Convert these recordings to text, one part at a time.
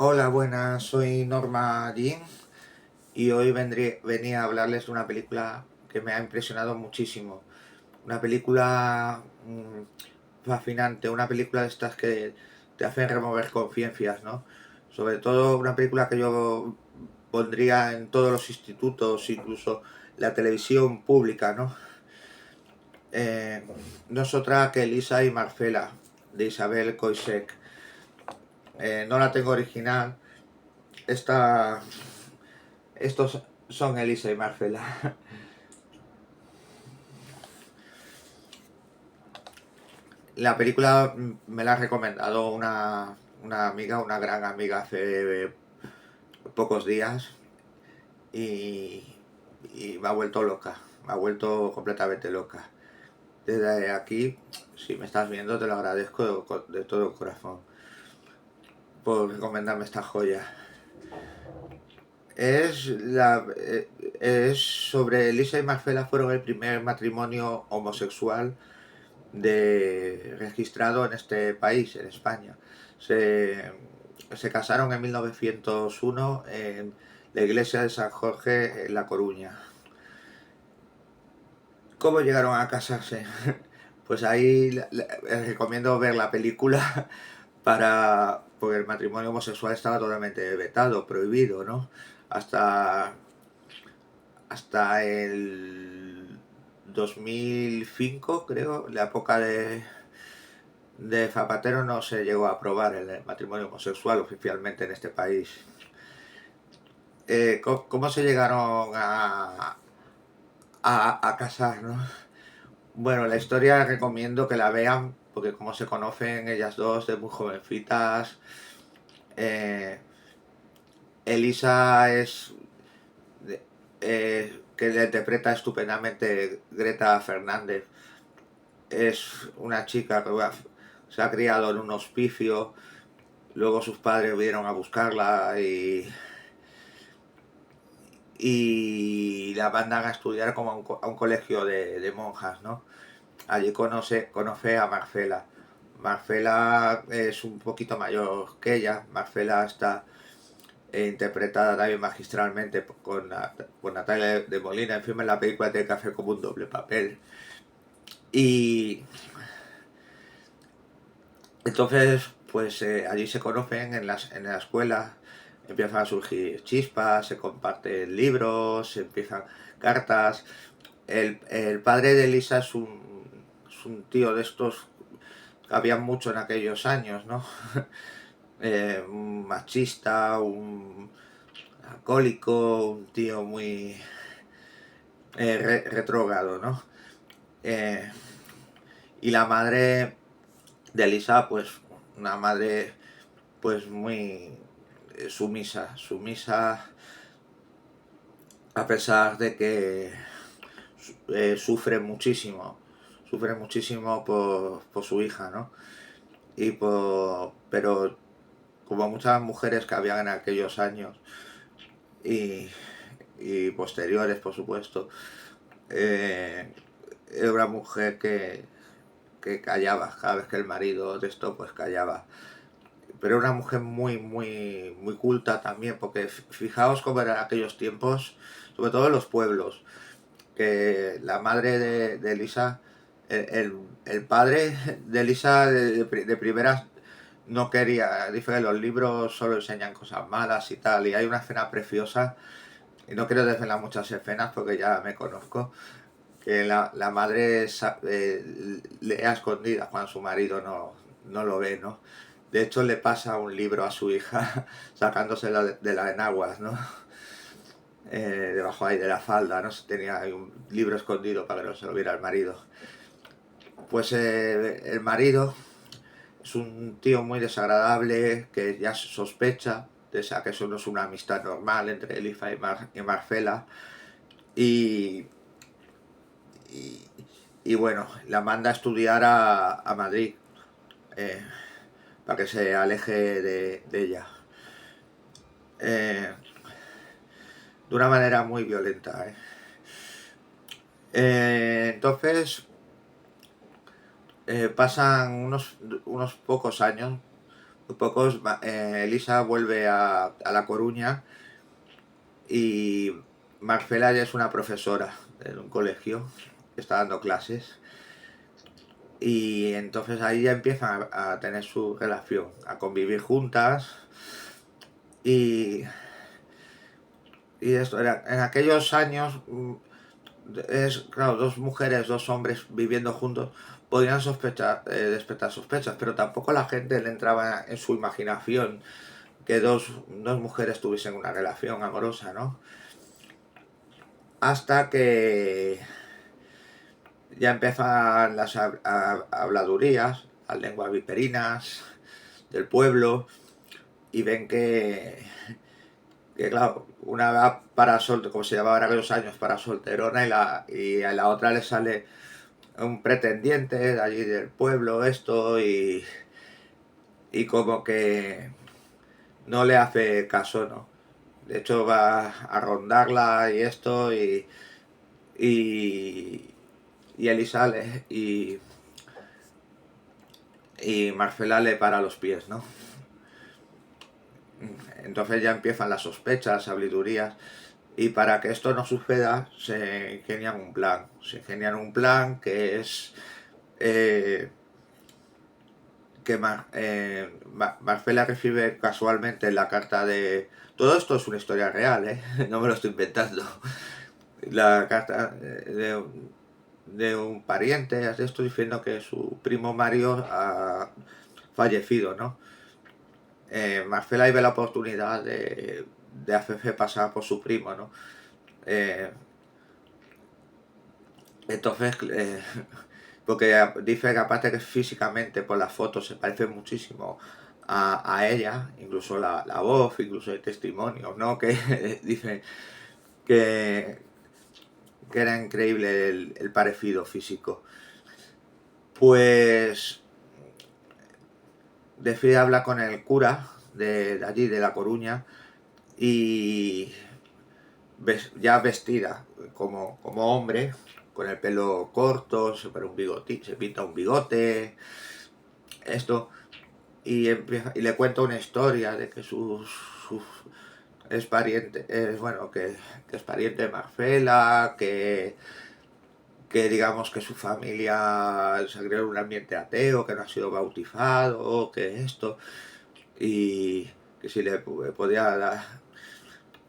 Hola, buenas, soy Norma Jean y hoy venía a hablarles de una película que me ha impresionado muchísimo. Una película fascinante, una película de estas que te hacen remover conciencias, ¿no? Sobre todo una película que yo pondría en todos los institutos, incluso la televisión pública, ¿no? Eh, no es otra que Elisa y Marcela, de Isabel Coixet. No la tengo original. Esta Estos son Elisa y Marcela. La película me la ha recomendado una amiga, una gran amiga hace pocos días y, y me ha vuelto loca, me ha vuelto completamente loca. Desde aquí, si me estás viendo, te lo agradezco de todo corazón por recomendarme esta joya. Es, es sobre Elisa y Marcela fueron el primer matrimonio homosexual registrado en este país, en España. Se, se casaron en 1901 en la iglesia de San Jorge en La Coruña. ¿Cómo llegaron a casarse? Pues ahí les recomiendo ver la película porque el matrimonio homosexual estaba totalmente vetado, prohibido, ¿no? Hasta, hasta el 2005, creo, la época de Zapatero, no se llegó a aprobar el matrimonio homosexual oficialmente en este país. ¿Cómo se llegaron a casar, no? Bueno, la historia recomiendo que la vean, porque como se conocen ellas dos de muy jovencitas, eh, Elisa que le interpreta estupendamente Greta Fernández, es una chica que se ha criado en un hospicio. Luego sus padres vinieron a buscarla y la mandan a estudiar como a un colegio de monjas, ¿no? Allí conoce a Marcela. Marcela es un poquito mayor que ella. Marcela está interpretada también magistralmente con Natalia de Molina. En fin, en la película tiene que hacer como un doble papel. Y entonces, pues allí se conocen en la escuela, empiezan a surgir chispas, se comparten libros, se empiezan cartas. El padre de Elisa es un tío de estos que había mucho en aquellos años, ¿no? Un machista, un alcohólico, un tío muy retrógrado, ¿no? Eh, y la madre de Elisa, pues una madre pues muy sumisa a pesar de que sufre muchísimo por su hija, ¿no? Pero como muchas mujeres que habían en aquellos años y, y posteriores, por supuesto, eh, era una mujer que callaba, cada vez que el marido de esto, pues callaba. Pero era una mujer muy culta también, porque fijaos cómo eran aquellos tiempos, sobre todo en los pueblos, que la madre de Elisa, el padre de Elisa de primeras no quería, dice que los libros solo enseñan cosas malas y tal, y hay una escena preciosa, y no quiero desvelar muchas escenas porque ya me conozco, que la madre lee a escondidas cuando su marido no lo ve, ¿no? De hecho, le pasa un libro a su hija sacándosela de la enaguas, ¿no? Debajo ahí de la falda, ¿no? Tenía ahí un libro escondido para que no se lo viera el marido. Pues el marido es un tío muy desagradable que ya sospecha de que eso no es una amistad normal entre Eliza y Marcela y, y, y bueno, la manda a estudiar a Madrid eh, para que se aleje de ella. Eh, de una manera muy violenta. Entonces pasan unos pocos años, pocos, Elisa vuelve a La Coruña y Marcela ya es una profesora en un colegio que está dando clases. Y entonces ahí ya empiezan a tener su relación, a convivir juntas. Y, y esto era, en aquellos años, es claro, dos mujeres, dos hombres viviendo juntos podían sospechar, despertar sospechas, pero tampoco la gente le entraba en su imaginación que dos mujeres tuviesen una relación amorosa, ¿no? Hasta que ya empiezan las habladurías, las lenguas viperinas del pueblo, y ven que claro, una va para soltero, como se llamaba en aquellos años, para solterona, y a la otra le sale un pretendiente de allí del pueblo, y como que no le hace caso, ¿no? De hecho va a rondarla y esto, y, y Elisa y Marcela le para los pies, ¿no? Entonces ya empiezan las sospechas, las sabidurías, y para que esto no suceda se ingenian un plan. Se ingenian un plan que es eh, que Marcela recibe casualmente la carta de... Todo esto es una historia real, ¿eh? No me lo estoy inventando. La carta de un pariente de esto diciendo que su primo Mario ha fallecido, ¿no? Marcela ve la oportunidad de hacerse pasar por su primo, ¿no? Eh, entonces, porque dice que aparte que físicamente por las fotos se parece muchísimo a ella, incluso la voz, incluso el testimonio, ¿no? Que dice que, que era increíble el parecido físico. Pues decide hablar con el cura de allí, de La Coruña, y ya vestida como hombre, con el pelo corto, se pinta un bigote, esto, y le cuenta una historia de que sus es pariente, bueno, que es pariente de Marcela, que digamos que su familia se crió en un ambiente ateo, que no ha sido bautizado, que esto, y que si le podía dar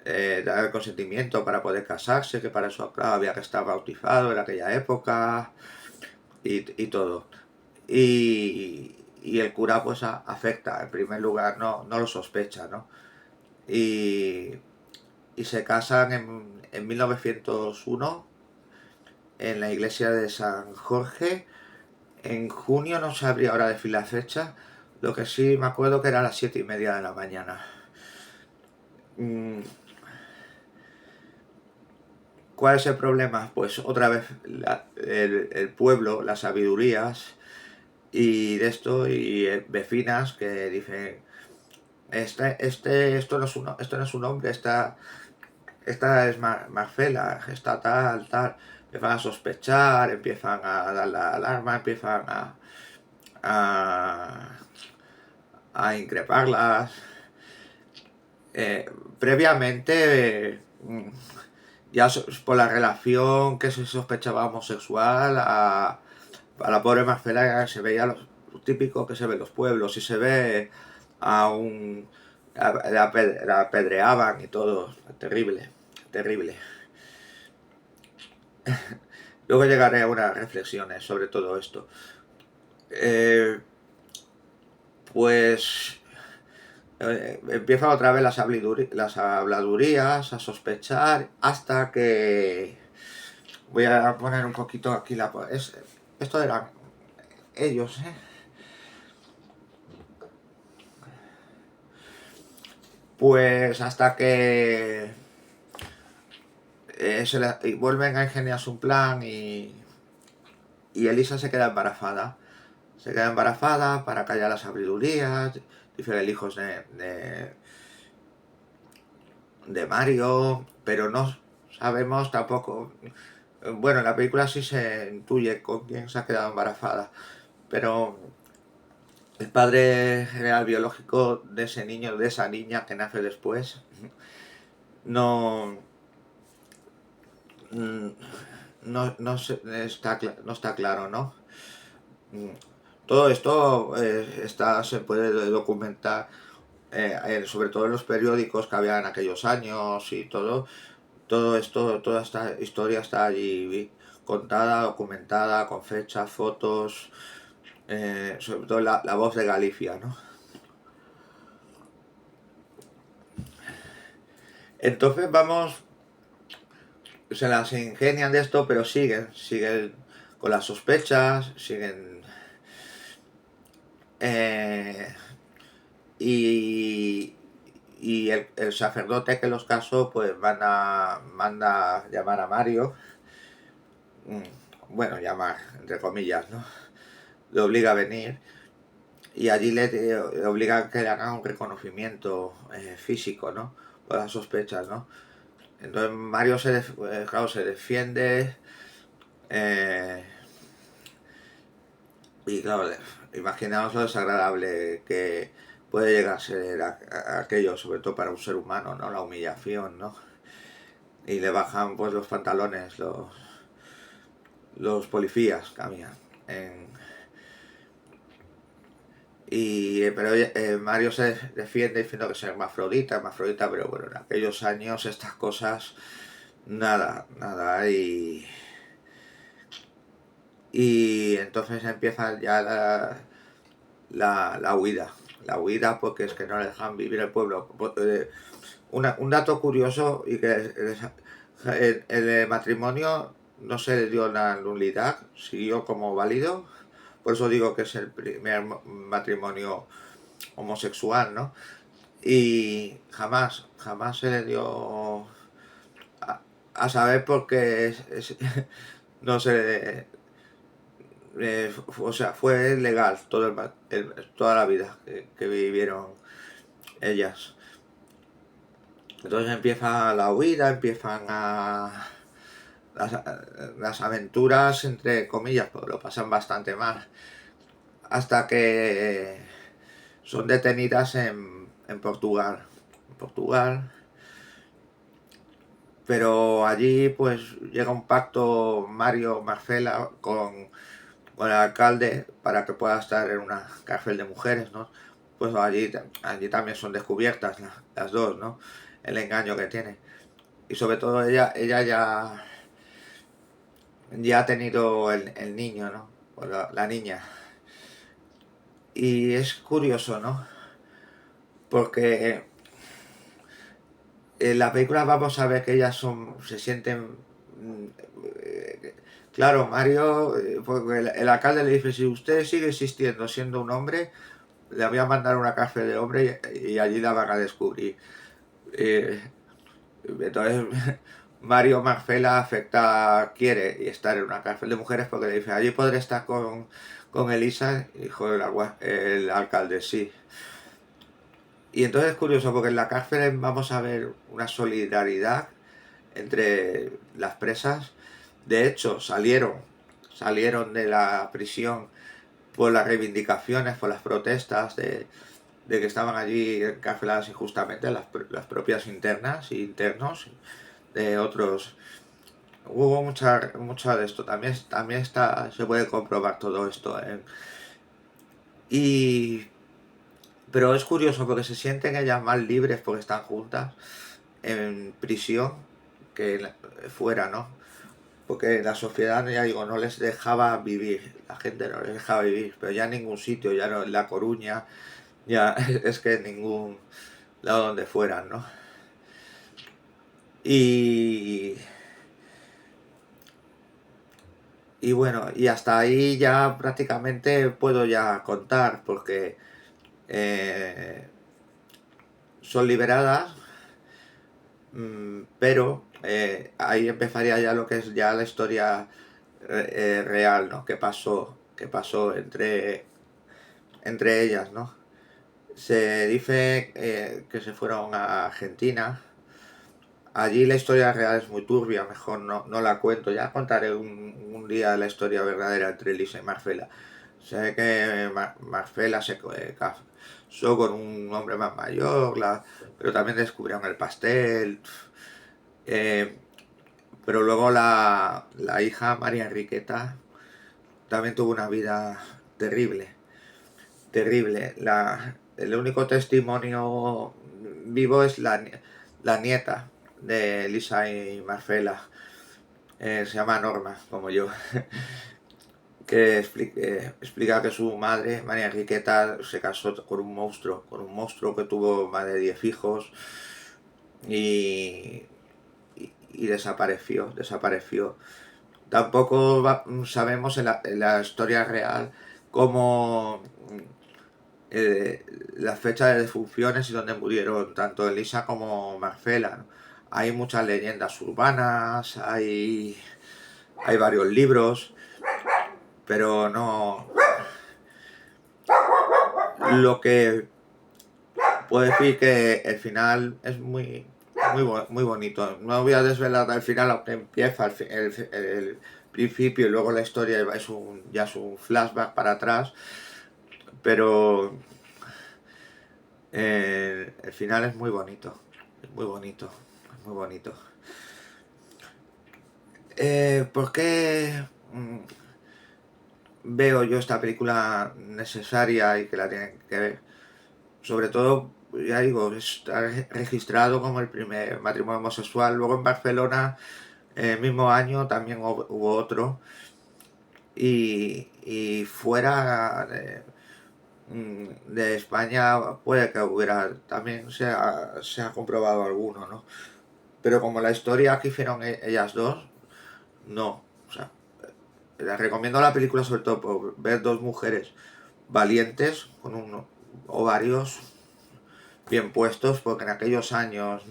el consentimiento para poder casarse, que para eso claro, había que estar bautizado en aquella época, y todo. Y el cura pues afecta, en primer lugar no lo sospecha, ¿no? Y, y se casan en 1901 en la iglesia de San Jorge. En junio no sabría ahora decir la fecha, lo que sí me acuerdo que era a las 7:30 de la mañana. Mm, ¿Cuál es el problema? Pues otra vez el pueblo, las sabidurías y de esto, y vecinas que dicen, esto no es un hombre, esta es Marcela, está tal, empiezan a sospechar, empiezan a dar la alarma, empiezan a, a increparlas. Eh, Previamente, ya por la relación que se sospechaba homosexual, a la pobre Marcela se veía lo típico que se ve en los pueblos, y se ve a un... la apedreaban y todo, terrible, terrible. Luego llegaré a unas reflexiones sobre todo esto. Eh, pues empiezan otra vez las habladurías, a sospechar, hasta que... Voy a poner un poquito aquí esto eran ellos, ¿eh? Pues hasta que y vuelven a ingeniarse un plan, y Elisa se queda embarazada. Se queda embarazada para callar las sabidurías. Dice que el hijo es de Mario, pero no sabemos tampoco. Bueno, en la película sí se intuye con quién se ha quedado embarazada, pero el padre real biológico de ese niño, de esa niña que nace después, no, mm, no está claro, ¿no? Mm, Todo esto se puede documentar, sobre todo en los periódicos que había en aquellos años y todo esto, toda esta historia está allí contada, documentada, con fechas, fotos, sobre todo la voz de Galicia, ¿no? Entonces vamos, se las ingenian de esto, pero siguen con las sospechas, siguen... eh, y el sacerdote que los casó, pues manda a llamar a Mario, bueno, llamar, entre comillas, ¿no? Le obliga a venir y allí le obliga a que le hagan un reconocimiento físico, ¿no? Por las sospechas, ¿no? Entonces Mario claro, se defiende, eh, y claro, imaginaos lo desagradable que puede llegar a ser aquello, sobre todo para un ser humano, ¿no? La humillación, ¿no? Y le bajan pues los pantalones los policías que había. Pero Mario se defiende diciendo que es hermafrodita, pero bueno, en aquellos años estas cosas, nada, y entonces empieza ya la huida porque es que no le dejan vivir el pueblo. Un dato curioso y que el matrimonio no se le dio la nulidad, siguió como válido, por eso digo que es el primer matrimonio homosexual, ¿no? Y jamás se le dio a saber porque no se o sea, fue legal toda la vida que vivieron ellas. Entonces empieza la huida, empiezan las, las aventuras, entre comillas, porque lo pasan bastante mal, hasta que son detenidas en Portugal. Pero allí pues llega un pacto Mario Marcela con el alcalde para que pueda estar en una cárcel de mujeres, ¿no? Pues allí también son descubiertas las dos, ¿no? El engaño que tiene. Y sobre todo ella ya ha tenido el niño, ¿no? O la niña. Y es curioso, ¿no? Porque en la película vamos a ver que ellas se sienten... Claro, Mario, porque el alcalde le dice, si usted sigue existiendo siendo un hombre, le voy a mandar a una cárcel de hombre y allí la van a descubrir. Eh, entonces, Mario Marcela quiere estar en una cárcel de mujeres porque le dice, allí podré estar con Elisa, hijo el alcalde, sí. Y entonces es curioso porque en la cárcel vamos a ver una solidaridad entre las presas. De hecho, salieron de la prisión por las reivindicaciones, por las protestas de que estaban allí encarceladas injustamente las propias internas e internos de otros. Hubo mucha de esto. También se puede comprobar todo esto. Y, pero es curioso porque se sienten ellas más libres porque están juntas en prisión que fuera, ¿no? Porque la sociedad, ya digo, no les dejaba vivir, la gente no les dejaba vivir, pero ya en ningún sitio, ya no en La Coruña, ya es que en ningún lado donde fueran, ¿no? Y, y bueno, y hasta ahí ya prácticamente puedo ya contar, porque eh, son liberadas, pero ahí empezaría ya lo que es ya la historia real, ¿no? ¿Qué pasó entre ellas, ¿no? Se dice que se fueron a Argentina. Allí la historia real es muy turbia, mejor no la cuento. Ya contaré un día la historia verdadera entre Elisa y Marcela. Se ve que Marcela se casó con un hombre más mayor, pero también descubrieron el pastel. Eh, pero luego la hija María Enriqueta también tuvo una vida terrible, terrible. El único testimonio vivo es la nieta de Elisa y Marcela. Se llama Norma, como yo, que explica que su madre, María Enriqueta, se casó con un monstruo que tuvo más de 10 hijos y, y desapareció. Tampoco sabemos en la historia real cómo la fecha de defunciones y dónde murieron tanto Elisa como Marcela, ¿no? Hay muchas leyendas urbanas, hay varios libros, pero no. Lo que puedo decir que el final es muy bonito. No voy a desvelar el final, aunque empieza el principio y luego la historia ya es un flashback para atrás, pero el final es muy bonito, es muy bonito, es muy bonito. ¿Por qué veo yo esta película necesaria y que la tienen que ver? Sobre todo, ya digo, está registrado como el primer matrimonio homosexual. Luego en Barcelona, el mismo año, también hubo otro. Y fuera de España puede que hubiera, también se ha comprobado alguno, ¿no? Pero como la historia que hicieron ellas dos, no. O sea, les recomiendo la película sobre todo por ver dos mujeres valientes con ovarios bien puestos, porque en aquellos años,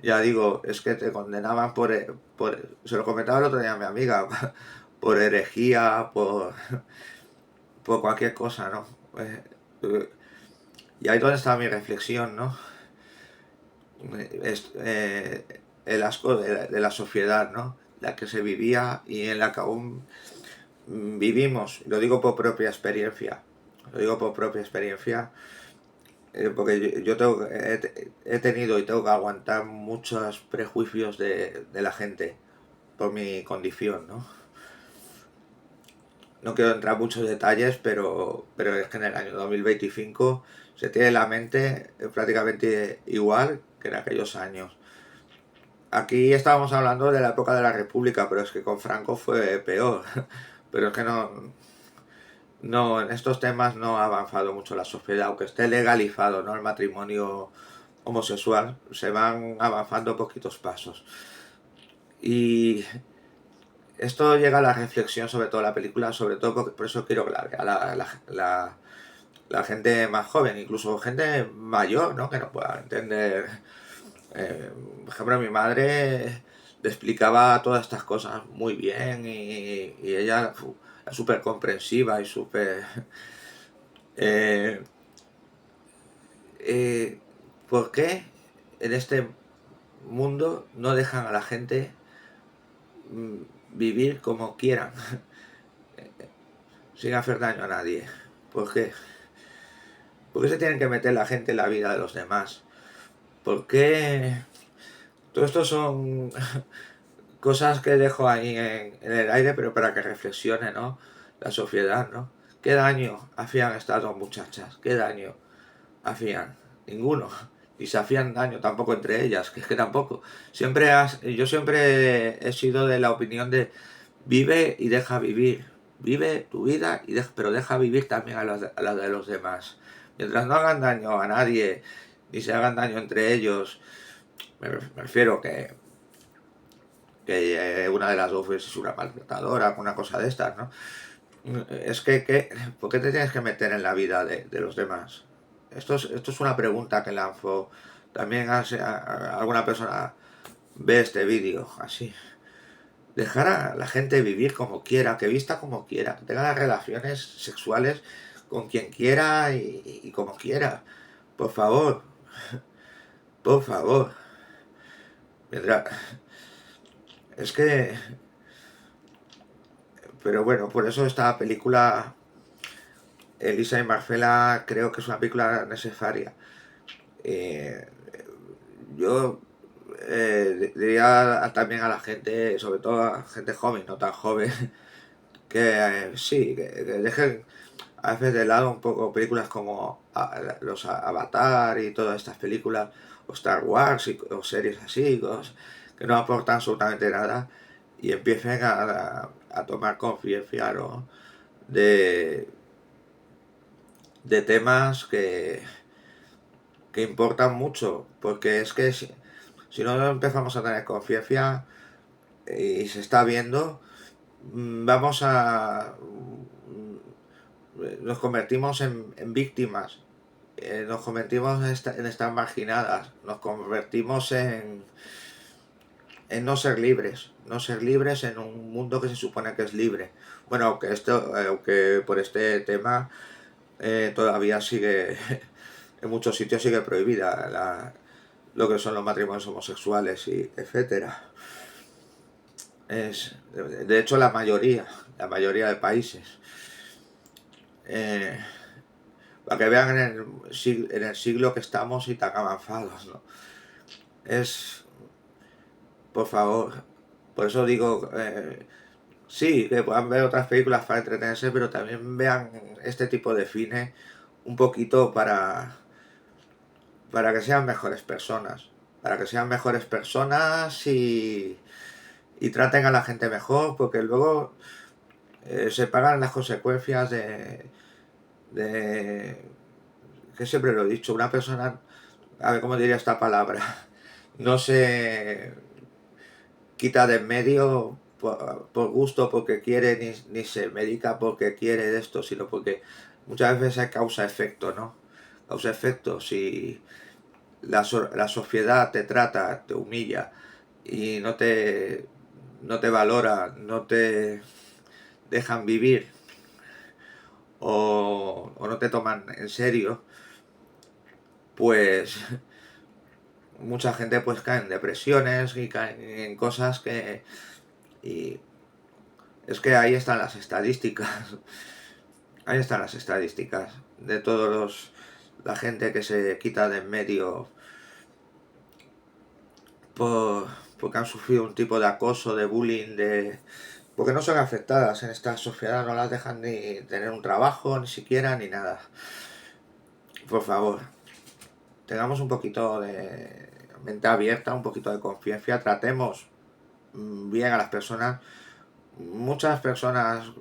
ya digo, es que te condenaban se lo comentaba el otro día a mi amiga, por herejía, por cualquier cosa, ¿no? Y ahí donde está mi reflexión, ¿no? Es, el asco de la sociedad, ¿no? La que se vivía y en la que aún vivimos, lo digo por propia experiencia, lo digo por propia experiencia, porque yo he tenido y tengo que aguantar muchos prejuicios de la gente por mi condición, ¿no? No quiero entrar en muchos detalles, pero es que en el año 2025 se tiene la mente prácticamente igual que en aquellos años. Aquí estábamos hablando de la época de la República, pero es que con Franco fue peor. Pero es que no, en estos temas no ha avanzado mucho la sociedad, aunque esté legalizado, ¿no? El matrimonio homosexual, se van avanzando poquitos pasos. Y esto llega a la reflexión sobre todo la película, sobre todo porque por eso quiero que la vea la gente más joven, incluso gente mayor, ¿no? Que no pueda entender. Por ejemplo, mi madre le explicaba todas estas cosas muy bien y ella es súper comprensiva y súper... Eh, eh, ¿Por qué en este mundo no dejan a la gente vivir como quieran, sin hacer daño a nadie? ¿Por qué? ¿Por qué se tienen que meter la gente en la vida de los demás? ¿Por qué? Todo esto son cosas que dejo ahí en el aire, pero para que reflexione, ¿no? La sociedad, ¿no? ¿Qué daño hacían estas dos muchachas? ¿Qué daño hacían? Ninguno. Y se hacían daño tampoco entre ellas, que es que tampoco. Yo siempre he sido de la opinión de vive y deja vivir. Vive tu vida, pero deja vivir también a la de los demás. Mientras no hagan daño a nadie, ni se hagan daño entre ellos, me refiero que una de las dos es una maltratadora, una cosa de estas, ¿no? Es ¿por qué te tienes que meter en la vida de los demás? Esto es una pregunta que lanzo. También alguna persona ve este vídeo así. Dejar a la gente vivir como quiera, que vista como quiera, que tenga las relaciones sexuales con quien quiera y como quiera. Por favor, por favor. Mientras, es que... Pero bueno, por eso esta película Elisa y Marcela creo que es una película necesaria. Eh, yo diría también a la gente, sobre todo a gente joven, no tan joven, que sí, que dejen a veces de lado un poco películas como los Avatar y todas estas películas, o Star Wars o series así, cosas que no aportan absolutamente nada, y empiecen a tomar conciencia, ¿no? de, de temas que importan mucho, porque es que si no empezamos a tener conciencia y se está viendo, vamos a nos convertimos en víctimas, nos convertimos en estar marginadas, nos convertimos en no ser libres en un mundo que se supone que es libre. Bueno, aunque por este tema todavía sigue, en muchos sitios sigue prohibida lo que son los matrimonios homosexuales y etcétera. De hecho, la mayoría de países. Eh, para que vean en el siglo que estamos y tan avanzados, ¿no? Es, por favor, por eso digo, sí, que puedan ver otras películas para entretenerse, pero también vean este tipo de cine un poquito para que sean mejores personas, para que sean mejores personas y traten a la gente mejor, porque luego se pagan las consecuencias de que siempre lo he dicho, una persona, a ver cómo diría esta palabra, no se quita de en medio por gusto, porque quiere, ni se medica porque quiere de esto, sino porque muchas veces es causa-efecto, ¿no? Causa-efecto, si la sociedad te trata, te humilla y no te valora, no te dejan vivir o no te toman en serio, pues mucha gente pues cae en depresiones y cae en cosas y es que ahí están las estadísticas. Ahí están las estadísticas de la gente que se quita de en medio por, porque han sufrido un tipo de acoso, de bullying, porque no son afectadas en esta sociedad, no las dejan ni tener un trabajo, ni siquiera, ni nada. Por favor, tengamos un poquito de mente abierta, un poquito de conciencia, tratemos bien a las personas. Muchas personas,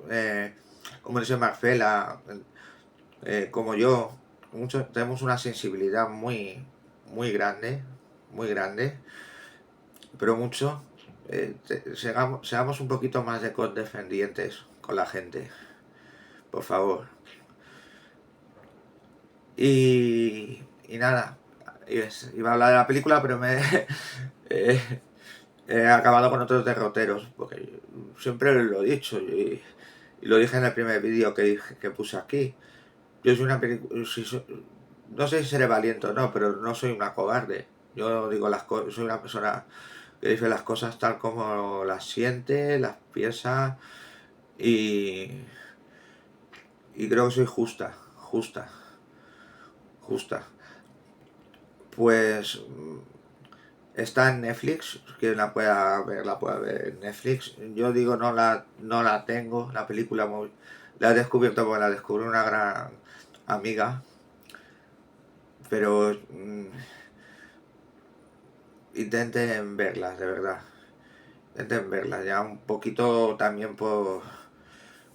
como dice Marcela, como yo, tenemos una sensibilidad muy, muy grande, pero mucho. Seamos un poquito más de condescendientes con la gente, por favor. Y nada, iba a hablar de la película, pero eh, he acabado con otros derroteros, porque siempre lo he dicho y lo dije en el primer vídeo que puse aquí. Yo soy una película, no sé si seré valiente o no, pero no soy una cobarde. Yo digo las cosas, soy una persona que dice las cosas tal como las siente, las piensa y, y creo que soy justa. Pues está en Netflix, quien la pueda ver en Netflix. Yo digo no la tengo, la película la he descubierto porque la descubrió una gran amiga, pero intenten verlas, de verdad. Intenten verlas, ya un poquito también por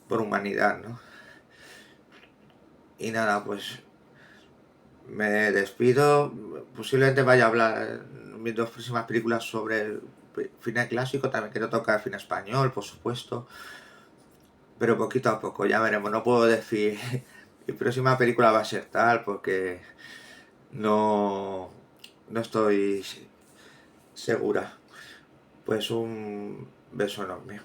humanidad, ¿no? Y nada, pues me despido. Posiblemente vaya a hablar en mis dos próximas películas sobre el cine clásico. También quiero tocar cine español, por supuesto. Pero poquito a poco, ya veremos. No puedo decir mi próxima película va a ser tal porque no, no estoy segura. Pues un beso enorme.